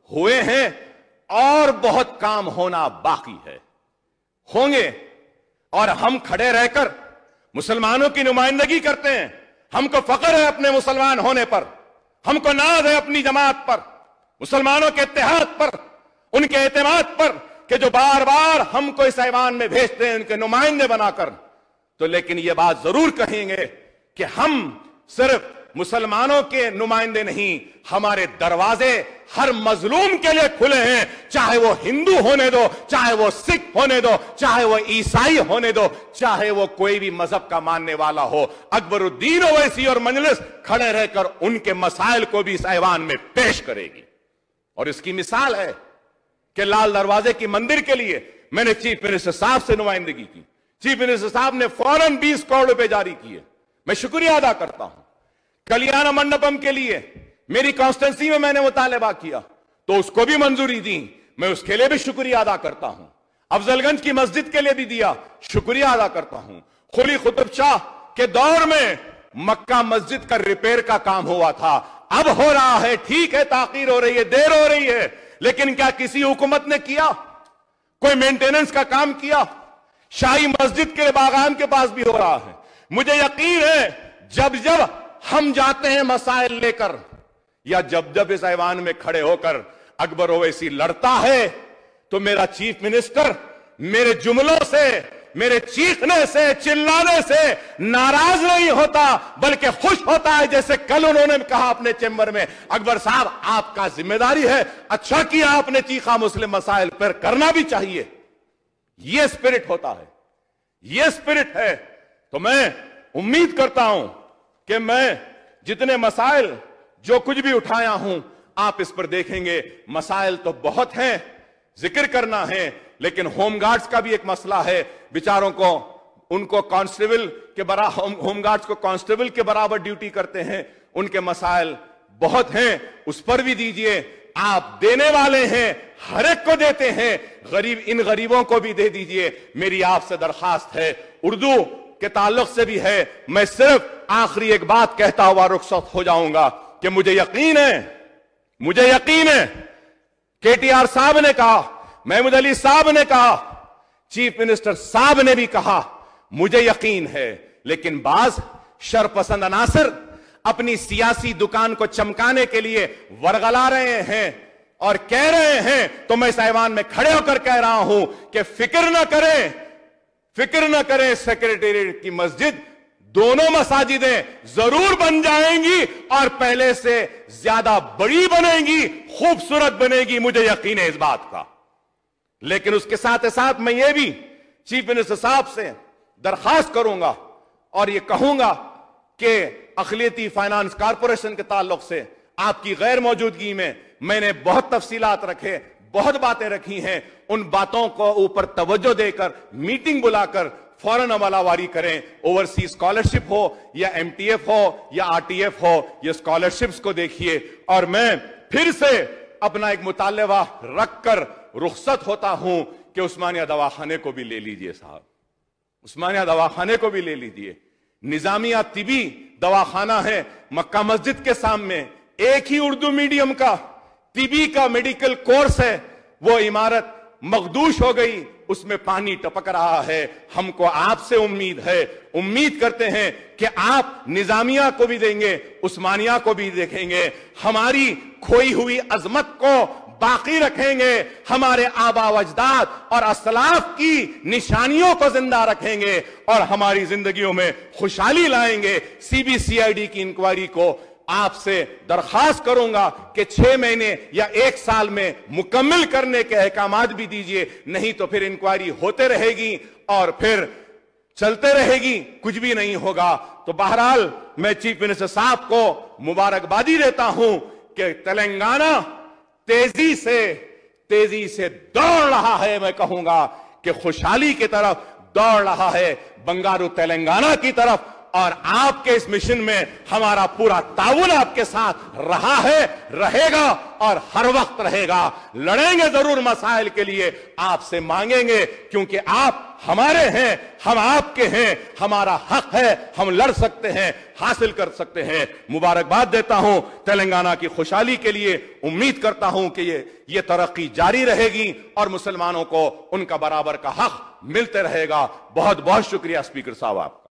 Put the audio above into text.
हुए हैं और बहुत काम होना बाकी है, होंगे। और हम खड़े रहकर मुसलमानों की नुमाइंदगी करते हैं। हमको फख्र है अपने मुसलमान होने पर, हमको नाज है अपनी जमात पर, मुसलमानों के इत्तेहाद पर, उनके एतमाद पर, कि जो बार बार हमको इस ऐवान में भेजते हैं उनके नुमाइंदे बनाकर। तो लेकिन ये बात जरूर कहेंगे कि हम सिर्फ मुसलमानों के नुमाइंदे नहीं, हमारे दरवाजे हर मजलूम के लिए खुले हैं, चाहे वो हिंदू होने दो, चाहे वो सिख होने दो, चाहे वो ईसाई होने दो, चाहे वो कोई भी मजहब का मानने वाला हो। अकबरुद्दीन ओवैसी और मजलिस खड़े रहकर उनके मसाइल को भी इस ऐवान में पेश करेगी। और इसकी मिसाल है कि लाल दरवाजे की मंदिर के लिए मैंने चीफ मिनिस्टर साहब से नुमाइंदगी की। चीफ मिनिस्टर साहब ने फौरन 20 करोड़ रुपए जारी किए, मैं शुक्रिया अदा करता हूं। कल्याण मंडपम के लिए मेरी कॉन्स्टिट्यूंसी में मैंने मुतालबा किया तो उसको भी मंजूरी दी, मैं उसके लिए भी शुक्रिया अदा करता हूं। अफजलगंज की मस्जिद के लिए भी दिया, शुक्रिया अदा करता हूं। कुली कुतुब शाह के दौर में मक्का मस्जिद का रिपेयर का काम हुआ था, अब हो रहा है, ठीक है, ताखीर हो रही है, देर हो रही है, लेकिन क्या किसी हुकूमत ने किया? कोई मेंटेनेंस का काम किया? शाही मस्जिद के बागान के पास भी हो रहा है। मुझे यकीन है जब जब हम जाते हैं मसाइल लेकर, या जब जब इस ऐवान में खड़े होकर अकबर ओवैसी लड़ता है, तो मेरा चीफ मिनिस्टर मेरे जुमलों से, मेरे चीखने से, चिल्लाने से नाराज नहीं होता, बल्कि खुश होता है। जैसे कल उन्होंने कहा अपने चैम्बर में, अकबर साहब आपका जिम्मेदारी है, अच्छा किया आपने चीखा मुस्लिम मसाइल पर, करना भी चाहिए। यह स्पिरिट होता है, यह स्पिरिट है। तो मैं उम्मीद करता हूं कि मैं जितने मसाइल जो कुछ भी उठाया हूं आप इस पर देखेंगे। मसाइल तो बहुत हैं, जिक्र करना है, लेकिन होमगार्ड्स का भी एक मसला है। बेचारों को, उनको कांस्टेबल के बराबर, होमगार्ड्स को कांस्टेबल के बराबर ड्यूटी करते हैं, उनके मसाइल बहुत हैं, उस पर भी दीजिए। आप देने वाले हैं, हर एक को देते हैं, गरीब, इन गरीबों को भी दे दीजिए। मेरी आपसे दरखास्त है, उर्दू के ताल्लुक से भी है। मैं सिर्फ आखिरी एक बात कहता हुआ रुखसत हो जाऊंगा कि मुझे यकीन है केटीआर साहब ने कहा, महमूद अली साहब ने कहा, चीफ मिनिस्टर साहब ने भी कहा, मुझे यकीन है, लेकिन बाज शरपसंद अनासर अपनी सियासी दुकान को चमकाने के लिए वरगला रहे हैं और कह रहे हैं, तो मैं इस ऐवान में खड़े होकर कह रहा हूं कि फिक्र न करें, सेक्रेटेरिएट की मस्जिद, दोनों मसाजिदें जरूर बन जाएंगी और पहले से ज्यादा बड़ी बनेगी, खूबसूरत बनेगी, मुझे यकीन है इस बात का। लेकिन उसके साथ साथ मैं ये भी चीफ मिनिस्टर साहब से दरखास्त करूंगा और ये कहूंगा कि अखिलियती फाइनेंस कॉरपोरेशन के ताल्लुक से आपकी गैर मौजूदगी में मैंने बहुत तफसीलात रखे, बहुत बातें रखी हैं। उन बातों को ऊपर तवज्जो देकर मीटिंग बुलाकर फौरन अमलावारी करें। ओवरसीज स्कॉलरशिप हो या एमटीएफ हो या आरटीएफ हो, ये स्कॉलरशिप्स को देखिए। और मैं फिर से अपना एक मुतालबा रखकर रुखसत होता हूं कि उस्मानिया दवाखाने को भी ले लीजिए साहब, उस्मानिया दवाखाने को भी ले लीजिए। निजामिया तिबी दवाखाना है मक्का मस्जिद के सामने, एक ही उर्दू मीडियम का तिबी का मेडिकल कोर्स है, वो इमारत मखदूश हो गई, उसमें पानी टपक रहा है। हमको आपसे उम्मीद करते हैं कि आप निजामिया को भी देंगे, उस्मानिया को भी देखेंगे, हमारी खोई हुई अजमत को बाकी रखेंगे, हमारे आबा अजदाद और असलाफ की निशानियों को जिंदा रखेंगे और हमारी जिंदगियों में खुशहाली लाएंगे। सीबीसीआईडी की इंक्वायरी को आपसे दरखास्त करूंगा कि 6 महीने या 1 साल में मुकम्मल करने के अहकामात भी दीजिए, नहीं तो फिर इंक्वायरी होते रहेगी और फिर चलते रहेगी, कुछ भी नहीं होगा। तो बहरहाल मैं चीफ मिनिस्टर साहब को मुबारकबादी देता हूं कि तेलंगाना तेजी से दौड़ रहा है। मैं कहूंगा कि खुशहाली की तरफ दौड़ रहा है, बंगारू तेलंगाना की तरफ اور آپ کے اس مشن میں ہمارا پورا تعاون آپ کے ساتھ رہا ہے, رہے گا اور ہر وقت رہے گا. لڑیں گے ضرور مسائل کے لیے, آپ سے مانگیں گے, کیونکہ آپ ہمارے ہیں, ہم آپ کے ہیں, ہمارا حق ہے, ہم لڑ سکتے ہیں, حاصل کر سکتے ہیں. مبارکباد دیتا ہوں تلنگانہ کی خوشحالی کے لیے. امید کرتا ہوں کہ یہ ترقی جاری رہے گی اور مسلمانوں کو ان کا برابر کا حق ملتے رہے گا. بہت بہت شکریہ اسپیکر صاحب آپ کا.